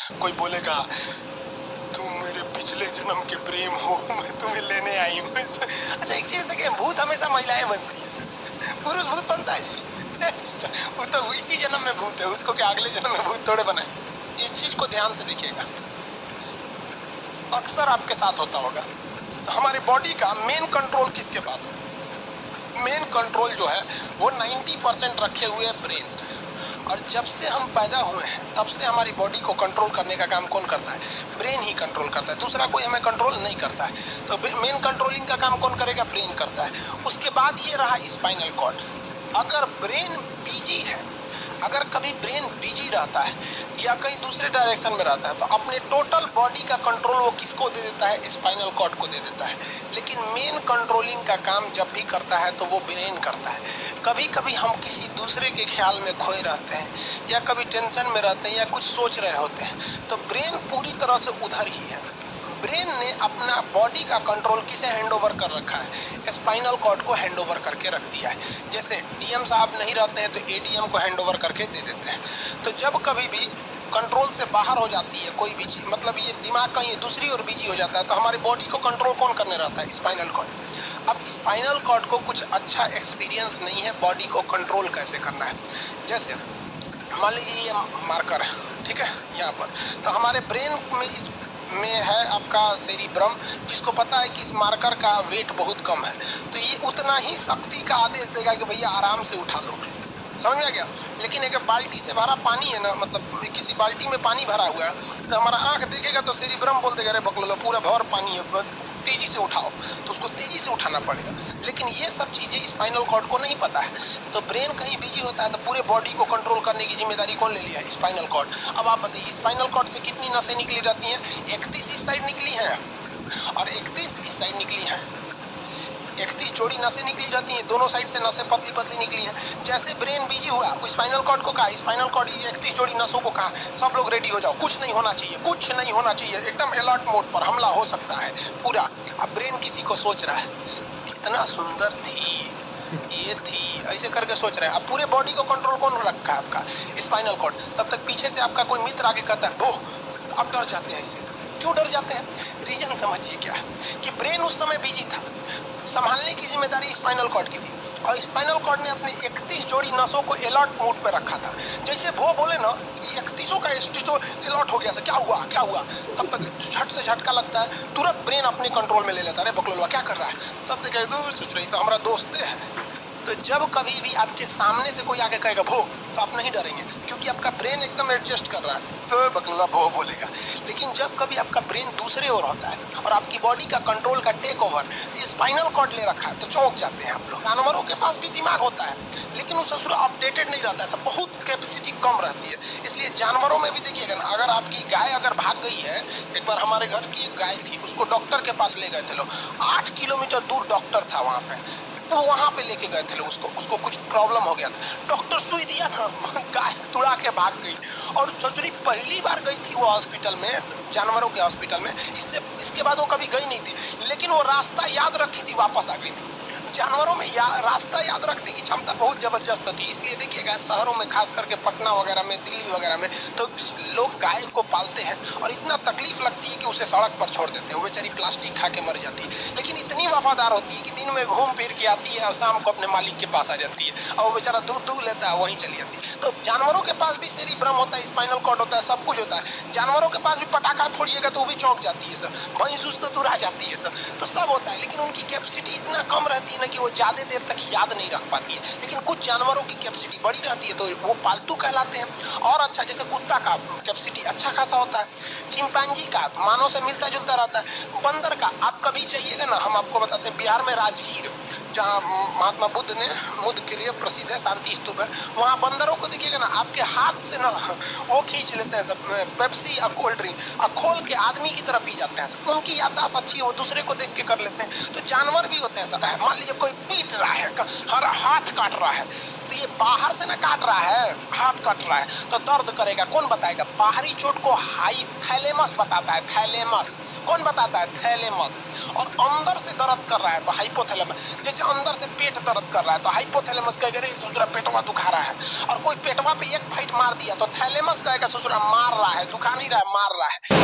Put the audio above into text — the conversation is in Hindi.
कोई बोलेगा तुम मेरे पिछले जन्म के प्रेम हो, मैं तुम्हें लेने आई हूँ। अच्छा एक चीज देखें, भूत हमेशा महिलाएं बनती है, पुरुष भूत बनता है जी? वो तो इसी जन्म में भूत है, उसको क्या अगले जन्म में भूत थोड़े बनाए। इस चीज को ध्यान से देखिएगा, अक्सर आपके साथ होता होगा। हमारी बॉडी का मेन कंट्रोल किसके पास है? मेन कंट्रोल जो है वो 90% रखे हुए ब्रेन। और जब से हम पैदा हुए हैं तब से हमारी बॉडी को कंट्रोल करने का काम कौन करता है? ब्रेन ही कंट्रोल करता है, दूसरा कोई हमें कंट्रोल नहीं करता है। तो मेन कंट्रोलिंग का काम कौन करेगा? ब्रेन करता है। उसके बाद ये रहा स्पाइनल कॉर्ड। अगर ब्रेन बिजी है, अगर कभी ब्रेन बिजी रहता है या कहीं दूसरे डायरेक्शन में रहता है, तो अपने टोटल बॉडी का कंट्रोल वो किसको दे देता है? स्पाइनल कॉर्ड को दे देता है। लेकिन मेन कंट्रोलिंग का काम जब भी करता है तो वो ब्रेन करता है। कभी कभी हम किसी दूसरे के ख्याल में खोए रहते हैं या कभी टेंशन में रहते हैं या कुछ सोच रहे होते हैं, तो ब्रेन पूरी तरह से उधर ही है। ब्रेन ने अपना बॉडी का कंट्रोल किसे हैंडओवर कर रखा है? स्पाइनल कॉर्ड को हैंडओवर करके रख दिया है। जैसे डीएम साहब नहीं रहते हैं तो एडीएम को हैंडओवर करके दे देते हैं। तो जब कभी भी कंट्रोल से बाहर हो जाती है कोई भी चीज, मतलब ये दिमाग कहीं दूसरी ओर बिजी हो जाता है, तो हमारी बॉडी को कंट्रोल कौन करने रहता है? Spinal cord. अब स्पाइनल कॉर्ड को कुछ अच्छा एक्सपीरियंस नहीं है बॉडी को कंट्रोल कैसे करना है। जैसे मान लीजिए ये मार्कर है, ठीक है, यहाँ पर, तो हमारे ब्रेन में है आपका सेरिब्रम, जिसको पता है कि इस मार्कर का वेट बहुत कम है, तो ये उतना ही शक्ति का आदेश देगा कि भैया आराम से उठा लो। समझ में आ गया? लेकिन एक बाल्टी से भरा पानी है ना, मतलब किसी बाल्टी में पानी भरा हुआ है, तो हमारा आंख देखेगा तो सेरिब्रम बोल देगा अरे बकलो पूरा भर पानी है, तेजी से उठाओ, तो उसको तेजी से उठाना पड़ेगा। लेकिन ये सब चीजें स्पाइनल कॉर्ड को नहीं पता है, तो ब्रेन कहीं बिजी होता है तो पूरे बॉडी को कंट्रोल करने की जिम्मेदारी कौन ले लिया? Spinal cord. अब आप बताइए स्पाइनल कॉर्ड से कितनी नसें निकली रहती हैं? 31 इस साइड निकली हैं और 31 इस साइड निकली हैं। 31 जोड़ी नसें निकली रहती हैं, दोनों साइड से नसें पतली पतली निकली हैं। जैसे ब्रेन बिजी हुआ, स्पाइनल कॉर्ड को कहा, स्पाइनल कॉर्ड 31 जोड़ी नसों को कहा सब लोग रेडी हो जाओ, कुछ नहीं होना चाहिए, कुछ नहीं होना चाहिए, एकदम अलर्ट मोड पर, हमला हो सकता है पूरा। अब ब्रेन किसी को सोच रहा है कितना सुंदर थी ये थी, ऐसे करके सोच रहे हैं। अब पूरे बॉडी को कंट्रोल कौन रखा है? आपका स्पाइनल कॉर्ड। तब तक पीछे से आपका कोई मित्र आगे कहता है वो, अब डर जाते हैं। ऐसे क्यों डर जाते हैं? रीजन समझिए क्या है कि ब्रेन उस समय बिजी था, संभालने की जिम्मेदारी स्पाइनल कॉर्ड की थी, और स्पाइनल कॉर्ड ने अपने 31 जोड़ी नसों को अलर्ट मोड पर रखा था। जैसे वो बोले ना 31 का स्टिचो अलर्ट हो गया, क्या हुआ क्या हुआ, तब तक झट से झटका लगता है, तुरंत ब्रेन अपने कंट्रोल में ले लेता है। अरे बकलोलवा क्या कर रहा है? तब तक दूर सोच रही तो हमारा दोस्त है। तो जब कभी भी आपके सामने से कोई आके कहेगा भो, तो आप नहीं डरेंगे, क्योंकि आपका ब्रेन एकदम एडजस्ट कर रहा है, तो बकलोला भो बोलेगा। लेकिन जब कभी आपका ब्रेन दूसरे ओर होता है और आपकी बॉडी का कंट्रोल का टेक ओवर स्पाइनल कॉर्ड ले रखा है, तो चौंक जाते हैं आप लोग। जानवरों के पास भी दिमाग होता है, लेकिन वो ससुर अपडेटेड नहीं रहता है, सब बहुत कैपेसिटी कम रहती है। इसलिए जानवरों में भी देखिएगा ना, अगर आपकी गाय अगर भाग गई है, एक बार हमारे घर की एक गाय थी, उसको डॉक्टर के पास ले गए थे लोग, 8 किलोमीटर दूर डॉक्टर था वहाँ पे, वो वहां पे लेके गए थे लोग, उसको कुछ प्रॉब्लम हो गया था, डॉक्टर सुई दिया ना, गाय तुड़ा के भाग गई। और ससुरी पहली बार गई थी वो हॉस्पिटल में, जानवरों के हॉस्पिटल में, इसके बाद वो कभी गई नहीं थी, लेकिन वो रास्ता याद रखी थी, वापस आ गई थी। जानवरों में रास्ता याद रखने की क्षमता बहुत जबरदस्त थी। इसलिए देखिएगा शहरों में, खास करके पटना वगैरह में, दिल्ली वगैरह में, तो लोग गाय को पालते हैं और इतना तकलीफ लगती है कि उसे सड़क पर छोड़ देते हैं, वो बेचारी प्लास्टिक खा के मर जाती है, लेकिन इतनी वफादार होती है कि दिन में घूम फिर के आती है और शाम को अपने मालिक के पास आ जाती है, और वो बेचारा दूध लेता है वहीं चली जाती है। तो जानवरों के पास भी सेरिब्रम होता है, स्पाइनल कॉर्ड होता है, सब कुछ होता है। जानवरों के पास भी पटाखा फोड़िएगा तो वो भी चौंक जाती है सब, भैंस तो तुरा जाती है सब, तो सब होता है। लेकिन उनकी कैपेसिटी इतना कम रहती है ना कि वो ज्यादा देर तक याद नहीं रख पाती है। लेकिन कुछ जानवरों की कैपेसिटी बड़ी रहती है तो वो पालतू कहलाते हैं। और अच्छा, जैसे कुत्ता का कैपेसिटी अच्छा खासा होता है, चिंपांजी का मानव से मिलता जुलता रहता है, बंदर का आप कभी जाइएगा ना, हम आपको बताते हैं, बिहार में राजगीर, जहाँ महात्मा बुद्ध के लिए प्रसिद्ध है, शांति स्तूप है, वहाँ बंदरों को देखिएगा ना, आपके हाथ से ना वो खींच लेते हैं सब, पेप्सी और कोल्ड ड्रिंक, और खोल के आदमी की तरह पी जाते हैं सब। उनकी याददाश्त अच्छी है, वो दूसरे को देख के कर लेते हैं। तो जानवर भी होते हैं सब। मान लीजिए कोई पीट रहा है, हर हाथ काट रहा है, तो ये बाहर से ना काट रहा है, हाथ काट रहा है तो दर्द करेगा, कौन बताएगा? बाहरी चोट को हाई थैलेमस बताता है, थैलेमस कौन बताता है? थैलेमस। और अंदर से दर्द दर्द कर रहा है तो हाइपोथैलेमस, जैसे अंदर से पेट दर्द कर रहा है तो हाइपोथैलेमस कहेगा ससुरा पेटवा दुखा रहा है, और कोई पेटवा पे एक फाइट मार दिया तो थैलेमस कहेगा ससुरा मार रहा है, दुखा नहीं रहा है, मार रहा है।